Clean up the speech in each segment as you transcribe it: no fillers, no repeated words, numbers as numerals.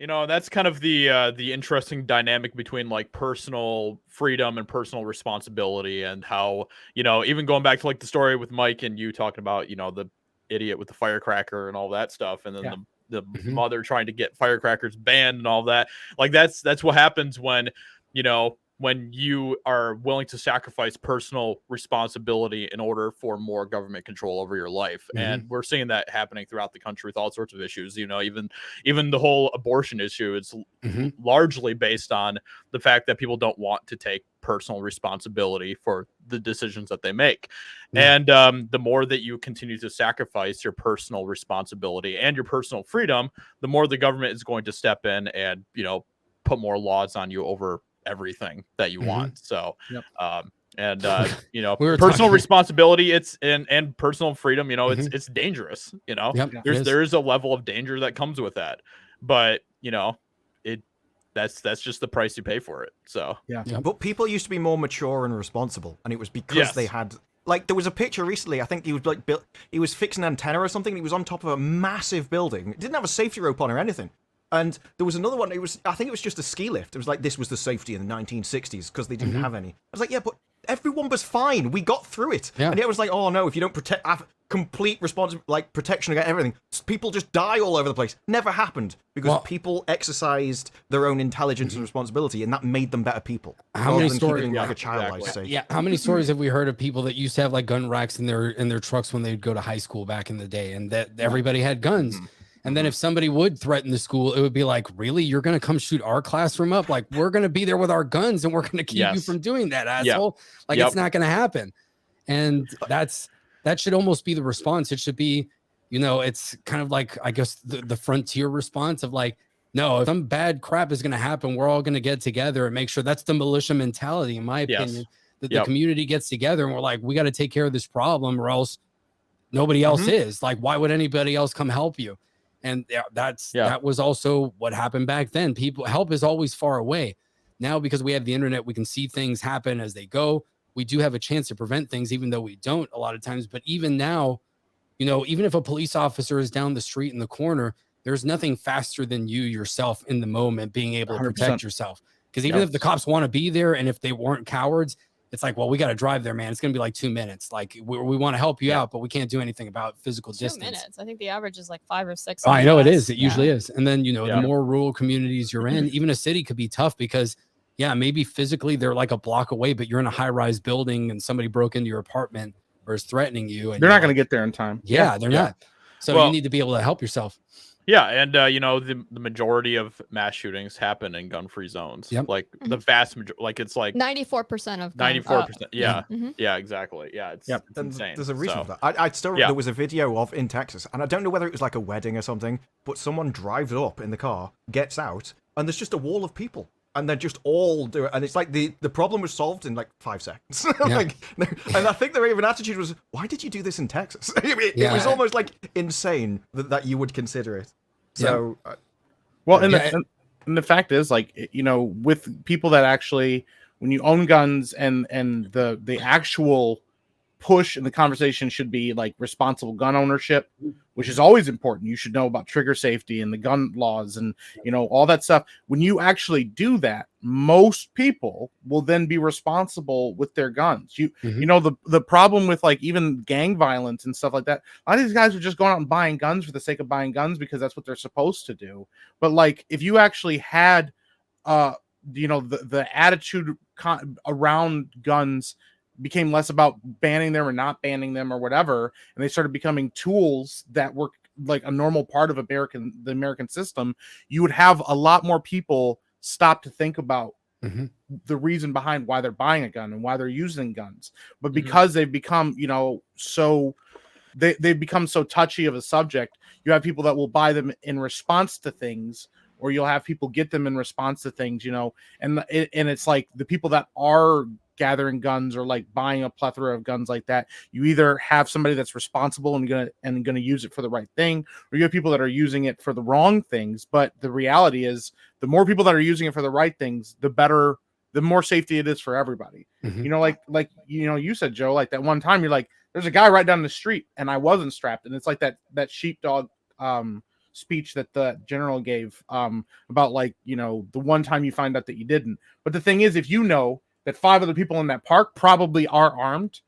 That's kind of the interesting dynamic between like personal freedom and personal responsibility, and how, even going back to like the story with Mike and you talking about, the idiot with the firecracker and all that stuff, and then the mother trying to get firecrackers banned and all that. Like that's what happens when, when you are willing to sacrifice personal responsibility in order for more government control over your life. And we're seeing that happening throughout the country with all sorts of issues. Even the whole abortion issue is largely based on the fact that people don't want to take personal responsibility for the decisions that they make. And the more that you continue to sacrifice your personal responsibility and your personal freedom, the more the government is going to step in and, put more laws on you over everything that you want. So personal responsibility, and personal freedom, it's dangerous. There is a level of danger that comes with that, but that's just the price you pay for it. So but people used to be more mature and responsible, and it was because they had, like, there was a picture recently, I think he was like he was fixing an antenna or something. He was on top of a massive building. It didn't have a safety rope on or anything. And there was another one, I think it was just a ski lift. It was like, this was the safety in the 1960s because they didn't have any. I was like, yeah, but everyone was fine. We got through it. And it was like, oh no, if you don't have complete protection against everything, people just die all over the place. Never happened because people exercised their own intelligence and responsibility, and that made them better people. How many stories? Like a child, I say. Yeah. How many stories have we heard of people that used to have like gun racks in their trucks when they'd go to high school back in the day, and that everybody had guns. And then if somebody would threaten the school, it would be like, really? You're going to come shoot our classroom up? Like, we're going to be there with our guns and we're going to keep you from doing that, asshole. Like, it's not going to happen. And that should almost be the response. It should be, it's kind of like, I guess, the frontier response of like, no, if some bad crap is going to happen, we're all going to get together and make sure. That's the militia mentality, in my opinion, that the community gets together and we're like, we got to take care of this problem or else nobody else is. Like, why would anybody else come help you? And that was also what happened back then. Help is always far away. Now, because we have the internet, we can see things happen as they go. We do have a chance to prevent things, even though we don't a lot of times. But even now, even if a police officer is down the street in the corner, there's nothing faster than you yourself in the moment being able to protect yourself. Because even if the cops want to be there and if they weren't cowards, it's like, well, we got to drive there, man. It's going to be like 2 minutes. Like, we want to help you out, but we can't do anything about physical distance. 2 minutes. I think the average is like 5 or 6. I know it is. It usually is. And then, the more rural communities you're in, even a city could be tough because, maybe physically they're like a block away, but you're in a high-rise building and somebody broke into your apartment or is threatening you. And they're not going to get there in time. Yeah, they're not. So you need to be able to help yourself. Yeah, and the majority of mass shootings happen in gun-free zones. Like the vast majority, like it's like 94% of 94%. Yeah, exactly. Yeah, it's insane. There's a reason for that. I still there was a video of in Texas, and I don't know whether it was like a wedding or something, but someone drives up in the car, gets out, and there's just a wall of people. And they're just all do it, and it's like the problem was solved in like 5 seconds. And I think their even attitude was, "Why did you do this in Texas?" It was almost like insane that you would consider it. So, and the fact is, like, with people that actually, when you own guns, and the actual push in the conversation should be like responsible gun ownership, which is always important. You should know about trigger safety and the gun laws and all that stuff. When you actually do that, most people will then be responsible with their guns. The problem with like even gang violence and stuff like that, a lot of these guys are just going out and buying guns for the sake of buying guns because that's what they're supposed to do. But like if you actually had the attitude around guns became less about banning them or not banning them or whatever, and they started becoming tools that were like a normal part of the American system, you would have a lot more people stop to think about the reason behind why they're buying a gun and why they're using guns. But because they've become, they've become so touchy of a subject, you have people that will buy them in response to things, or you'll have people get them in response to things, and it's like the people that are gathering guns or like buying a plethora of guns like that, you either have somebody that's responsible and gonna use it for the right thing, or you have people that are using it for the wrong things. But the reality is, the more people that are using it for the right things, the better, the more safety it is for everybody. You said, Joe, like that one time you're like, there's a guy right down the street and I wasn't strapped, and it's like that sheepdog speech that the general gave about like, you know, the one time you find out that you didn't. But the thing is, if you know that 5 other people in that park probably are armed,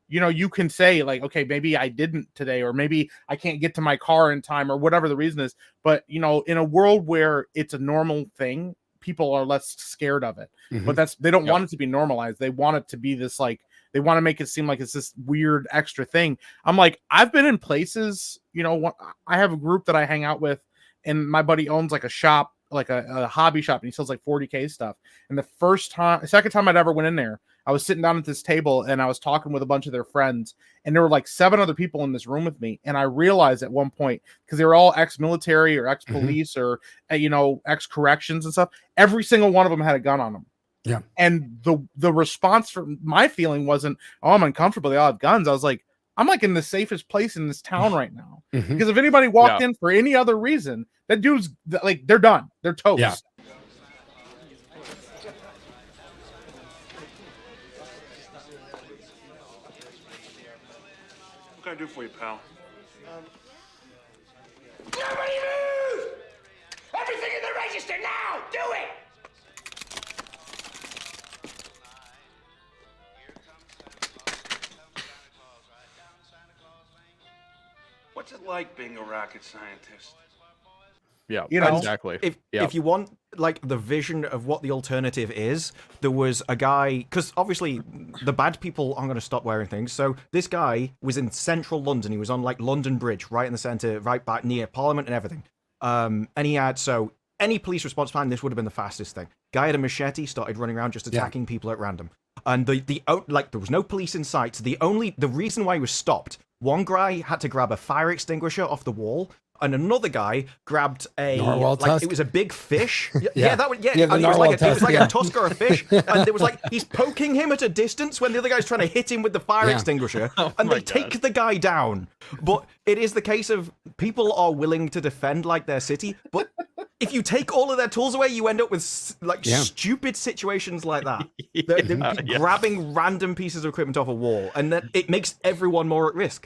you know, you can say like, okay, maybe I didn't today, or maybe I can't get to my car in time, or whatever the reason is. But, you know, in a world where it's a normal thing, people are less scared of it. But they don't want it to be normalized. They want it to be this, like, they want to make it seem like it's this weird extra thing. I'm like, I've been in places, you know, I have a group that I hang out with, and my buddy owns like a shop, like a hobby shop, and he sells like 40K stuff. And the second time I'd ever went in there, I was sitting down at this table and I was talking with a bunch of their friends, and there were like 7 other people in this room with me. And I realized at one point, because they were all ex-military or ex-police or, you know, ex-corrections and stuff, every single one of them had a gun on them. Yeah. And the response from my feeling wasn't, oh, I'm uncomfortable, they all have guns. I was like, I'm like in the safest place in this town right now. Because if anybody walked in for any other reason, that dude's like, they're done. They're toast. Yeah. What can I do for you, pal? Nobody move! Everything in the register now! Do it! What's it like being a rocket scientist? Yeah, you know, exactly. If you want like the vision of what the alternative is, there was a guy, because obviously the bad people aren't going to stop wearing things. So this guy was in central London. He was on like London Bridge, right in the center, right back near Parliament and everything. And he had, so any police response time, this would have been the fastest thing. Guy had a machete, started running around just attacking people at random. And like there was no police in sight. So the reason why he was stopped, one guy had to grab a fire extinguisher off the wall, and another guy grabbed a tusk? it was a big fish. Yeah, that would the and it was narwhal like tusk, a tusk or a fish, and there was like he's poking him at a distance when the other guy's trying to hit him with the fire extinguisher, and they take the guy down. But it is the case of people are willing to defend like their city, but if you take all of their tools away, you end up with like stupid situations like that. They're grabbing random pieces of equipment off a wall, and then it makes everyone more at risk.